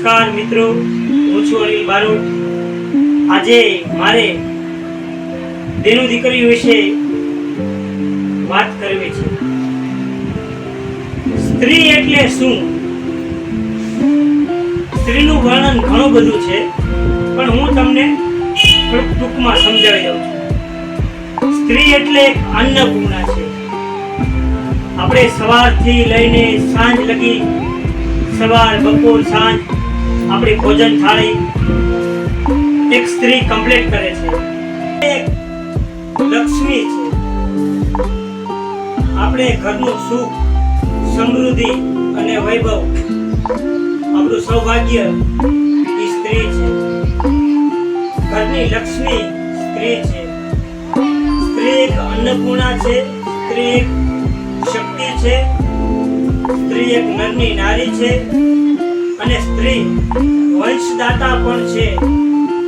નમસ્કાર મિત્રો, હું છું અનિલ બારોટ। આજે મારે બેનું દીકરીઓ વિશે વાત કરવી છે। સ્ત્રી એટલે શું? સ્ત્રીનું વર્ણન ઘણું બધું છે, પણ હું તમને થોડુંક ટૂંકમાં સમજાવી દઉં છું। સ્ત્રી એટલે એક અન્નપૂર્ણા છે। આપણે સવારથી લઈને સાંજ લગી, સવાર બપોર સાંજ આપણી ભોજન થાળી એક સ્ત્રી કમ્પ્લીટ કરે છે। એક લક્ષ્મી છે। આપણે ઘરનું સુખ, સમૃદ્ધિ અને વૈભવ, આપણું સૌભાગ્ય એ સ્ત્રી છે। ઘરની લક્ષ્મી સ્ત્રી છે। સ્ત્રી એક અન્નપૂર્ણા છે। સ્ત્રી એક શક્તિ છે। સ્ત્રી એક નરની નારી છે અને સ્ત્રી વંશદાતા પણ છે।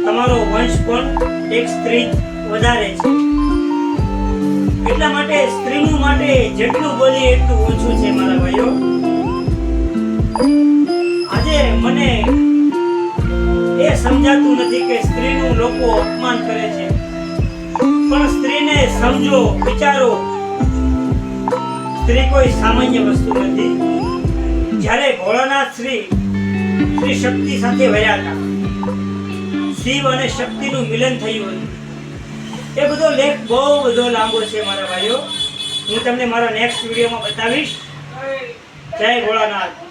તમારો વંશ પણ એક સ્ત્રી વધારે છે। એટલા માટે સ્ત્રીનું માટે જેટલું બોલીએ એટલું ઓછું છે મારા ભાઈઓ। આજે મને એ સમજાતું નથી કે સ્ત્રીનું લોકો અપમાન કરે છે, પણ સ્ત્રીને સમજો, વિચારો। સ્ત્રી કોઈ સામાન્ય વસ્તુ નથી। જ્યારે ભોળાનાથ શ્રી શક્તિ સાથે વયા હતા, શિવ અને શક્તિનું મિલન થયું હતું। એ બધો લેખ બહુ બધો લાંબો છે મારા ભાઈઓ। હું તમને મારા નેક્સ્ટ વિડીયોમાં બતાવીશ। જય ભોળાનાથ।